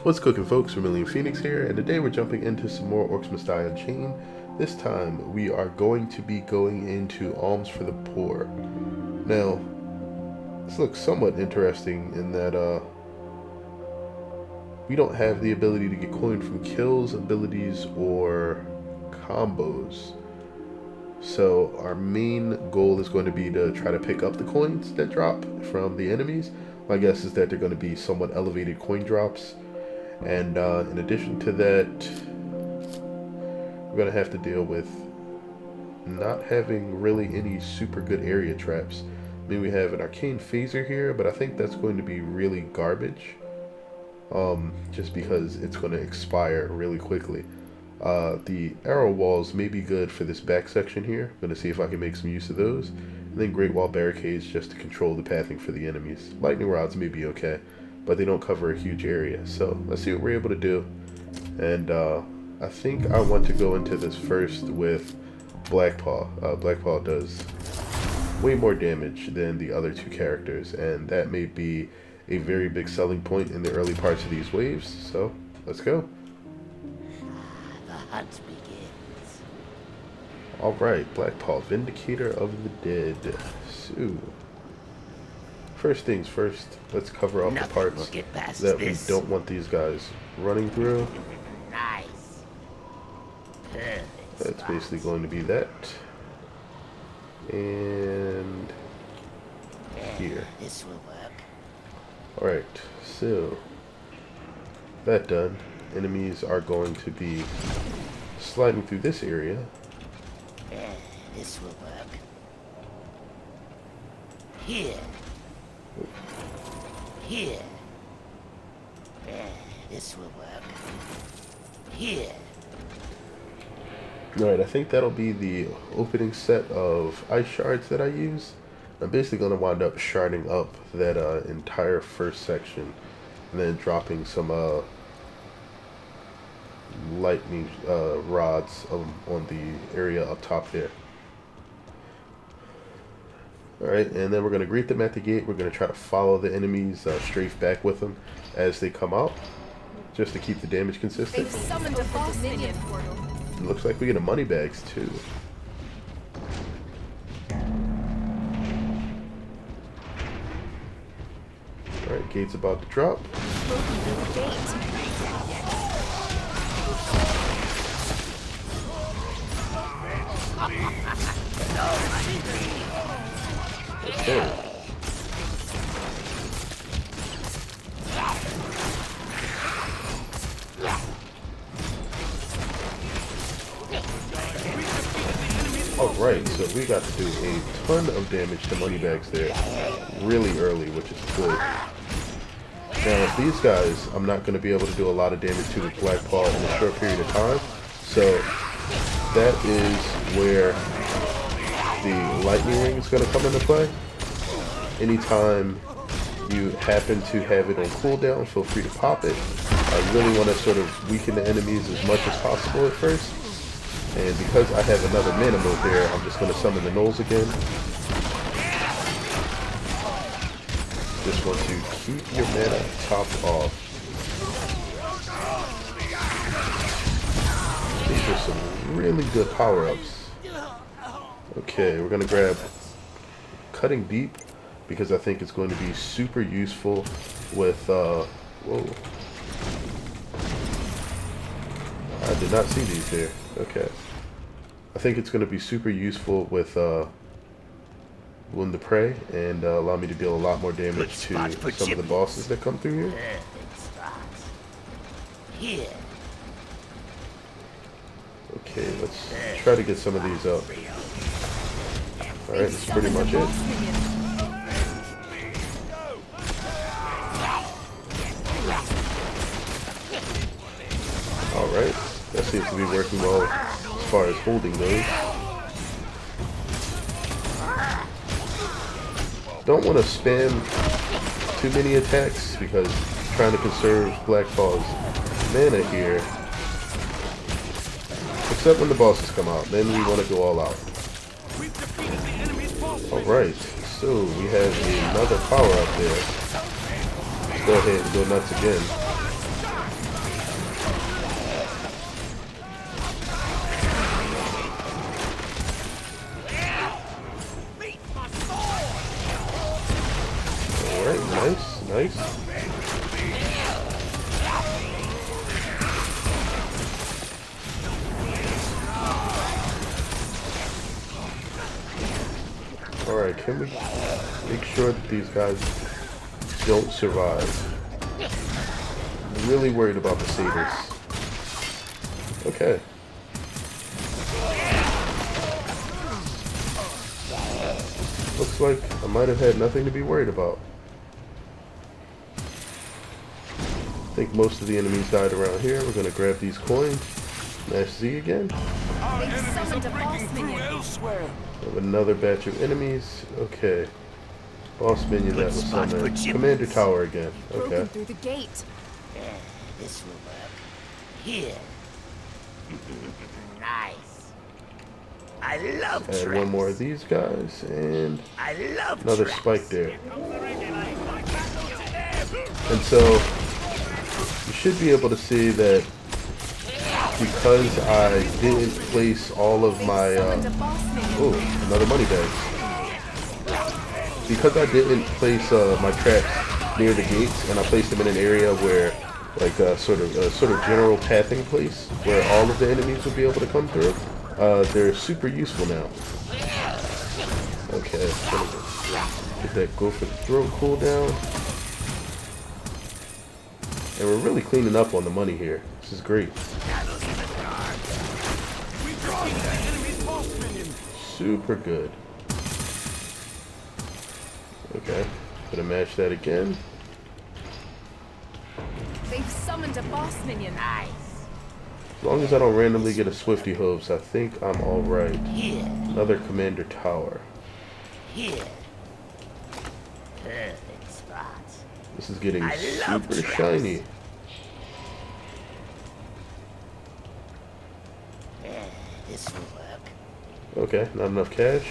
What's cooking, folks? Vermillion Phoenix here, and today we're jumping into some more Orcs Must Die Unchained. This time we are going to be going into Alms for the Poor. Now, this looks somewhat interesting in that we don't have the ability to get coin from kills, abilities, or combos. So our main goal is going to be to try to pick up the coins that drop from the enemies. My guess is that they're going to be somewhat elevated coin drops. And in addition to that, we're going to have to deal with not having really any super good area traps. I mean, we have an arcane phaser here, but I think that's going to be really garbage. Just because it's going to expire really quickly. The arrow walls may be good for this back section here. I'm going to see if I can make some use of those. And then Great Wall barricades just to control the pathing for the enemies. Lightning rods may be okay, but they don't cover a huge area. So let's see what we're able to do. And I think I want to go into this first with Blackpaw. Blackpaw does way more damage than the other two characters, and that may be a very big selling point in the early parts of these waves. So let's go. The hunt begins. Alright, Blackpaw, Vindicator of the Dead. So, first things first, let's cover up the parts that we don't want these guys running through. Nice. Perfect. That's basically going to be that. And here. This will work. Alright, so that done. Enemies are going to be sliding through this area. This will work. Here. Here. This will work. Here. Alright, I think that'll be the opening set of ice shards that I use. I'm basically going to wind up sharding up that entire first section and then dropping some lightning rods on the area up top there. Alright, and then we're going to greet them at the gate. We're going to try to follow the enemies, strafe back with them as they come out, just to keep the damage consistent. They've summoned a Vermillion portal. It looks like we get a money bags too. Alright, gate's about to drop. Okay. Alright, so we got to do a ton of damage to moneybags there really early, which is good. Now, these guys, I'm not going to be able to do a lot of damage to with Blackpaw in a short period of time, so that is where the lightning ring is going to come into play. Anytime you happen to have it on cooldown, feel free to pop it. I really want to sort of weaken the enemies as much as possible at first. And because I have another mana mode there, I'm just going to summon the gnolls again. Just want to keep your mana topped off. These are some really good power-ups. Okay, we're going to grab Cutting Deep, because I think it's going to be super useful with, whoa. I did not see these there. Okay. I think it's going to be super useful with, Wound the Prey, and allow me to deal a lot more damage to some of the bosses that come through here. Here. Okay, let's try to get some of these up. Alright, that's pretty much it. Alright, that seems to be working well as far as holding those. Don't want to spam too many attacks because I'm trying to conserve Blackpaw's mana here. Except when the bosses come out, then we want to go all out. Alright, so we have another power up there. Let's go ahead and go nuts again. Alright, can we make sure that these guys don't survive? I'm really worried about the satyrs. Okay. Looks like I might have had nothing to be worried about. I think most of the enemies died around here. We're going to grab these coins. Mash Z again. They've summoned a boss minion. Have another batch of enemies. Okay. Boss minion that was summoned. Commander Tower again. Okay. Broken through the gate. This will work. Here. Nice. I love Add traps. one more of these guys and I love another traps. spike there. And so you should be able to see that because I didn't place all of my oh, another money bag. Because I didn't place my traps near the gates and I placed them in an area where like a sort of general pathing place where all of the enemies would be able to come through. They're super useful now. Okay, get that go for the throat cooldown. And we're really cleaning up on the money here. This is great. Super good. Okay, gonna match that again. They've summoned a boss minion. Nice. As long as I don't randomly get a Swifty Hooves, I think I'm alright. Here. Another Commander Tower. Here. Perfect spot. This is getting I love super traps. shiny. This will work. Okay, not enough cash.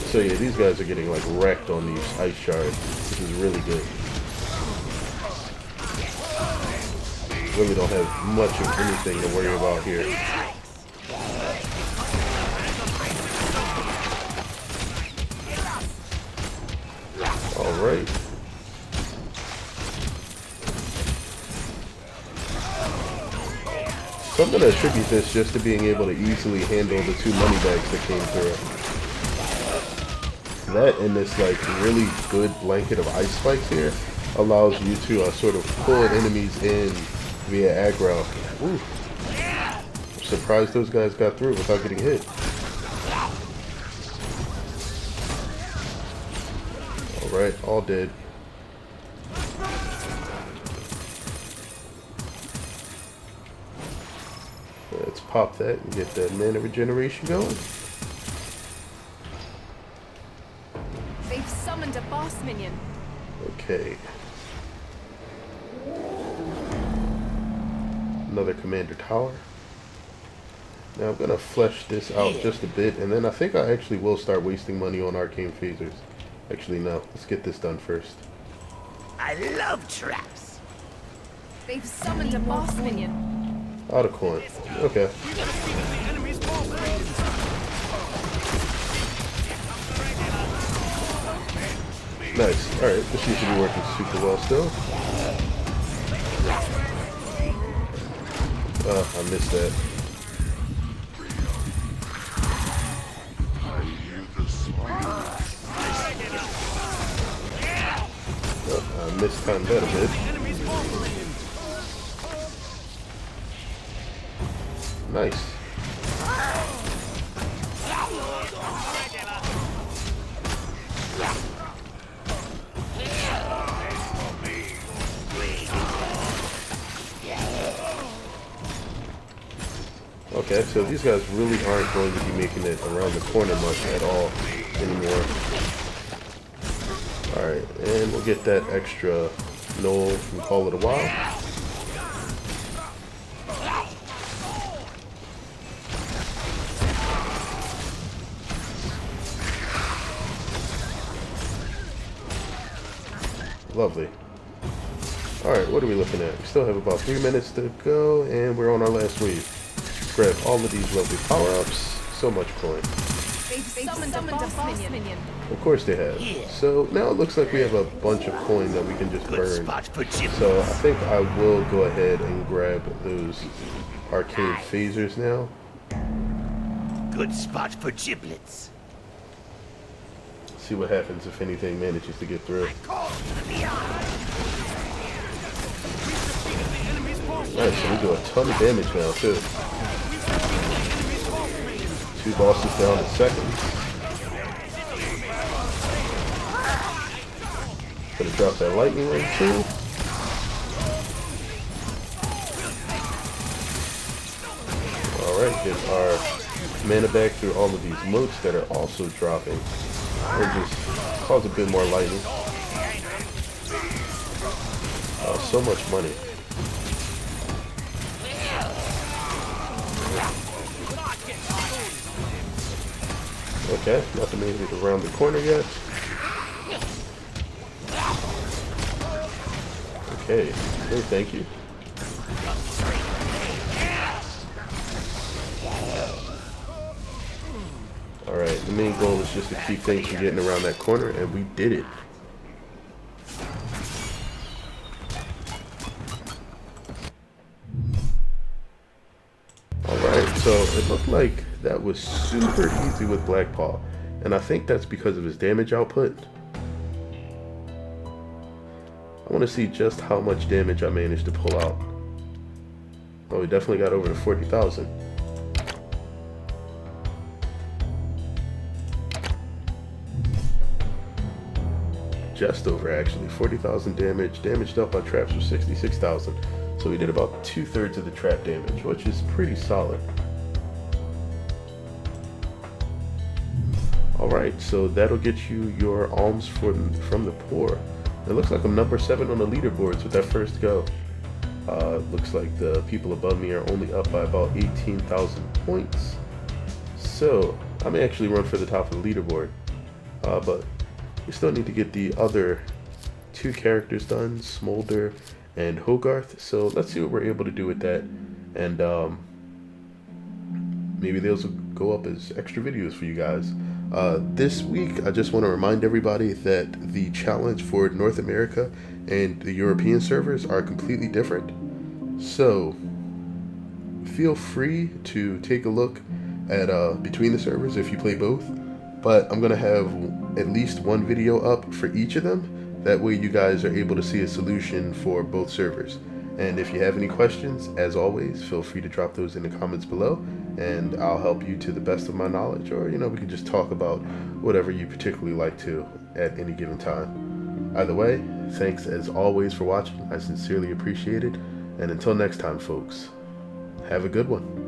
So yeah, these guys are getting like wrecked on these ice shards. This is really good. Really don't have much of anything to worry about here. Alright. So I'm going to attribute this just to being able to easily handle the 2 money bags that came through. That and this like really good blanket of ice spikes here allows you to sort of pull enemies in via aggro. Ooh. I'm surprised those guys got through without getting hit. Alright, all dead. Let's pop that and get that mana regeneration going. They've summoned a boss minion. Okay. Another Commander Tower. Now I'm gonna flesh this out just a bit, and then I think I actually will start wasting money on arcane phasers. Actually, no. Let's get this done first. I love traps. They've summoned a boss minion. Out of coin. Okay. Nice. Alright, this seems to be working super well still. I missed that. I mistimed that a bit. Nice. Okay, so these guys really aren't going to be making it around the corner much at all anymore. Alright, and we'll get that extra knoll and call it a while. Lovely. Alright, what are we looking at? We still have about 3 minutes to go, and we're on our last wave. Grab all of these lovely power-ups. So much coin. They've summoned a boss minion. Of course they have. So now it looks like we have a bunch of coin that we can just Good burn. spot for gyms. So I think I will go ahead and grab those arcane phasers now. good spot for giblets. See what happens if anything manages to get through. Call to the beyond. Alright, so we do a ton of damage now, too. 2 bosses down in seconds. Gonna drop that lightning ring, too. Alright, get our mana back through all of these moats that are also dropping. Or just cause a bit more lightning. So much money. Okay, nothing made it around the corner yet. Okay, no thank you. Alright, the main goal is just to keep things from getting around that corner, and we did it. Alright, so it looked like that was super easy with Blackpaw, and I think that's because of his damage output. I want to see just how much damage I managed to pull out. Oh, we definitely got over to 40,000. Just over, actually. 40,000 damage. Damage dealt by traps was 66,000. So we did about 2/3 of the trap damage, which is pretty solid. Alright, so that'll get you your alms from the poor. It looks like I'm number 7 on the leaderboards with that first go. Looks like the people above me are only up by about 18,000 points. So I may actually run for the top of the leaderboard. But we still need to get the other 2 characters done, Smolder and Hogarth. So let's see what we're able to do with that. And maybe those will go up as extra videos for you guys. This week, I just want to remind everybody that the challenge for North America and the European servers are completely different. So feel free to take a look at between the servers if you play both. But I'm going to have at least one video up for each of them. That way you guys are able to see a solution for both servers. And if you have any questions, as always, feel free to drop those in the comments below, and I'll help you to the best of my knowledge, or we can just talk about whatever you particularly like to at any given time. Either way, thanks as always for watching. I sincerely appreciate it, and until next time, folks, have a good one.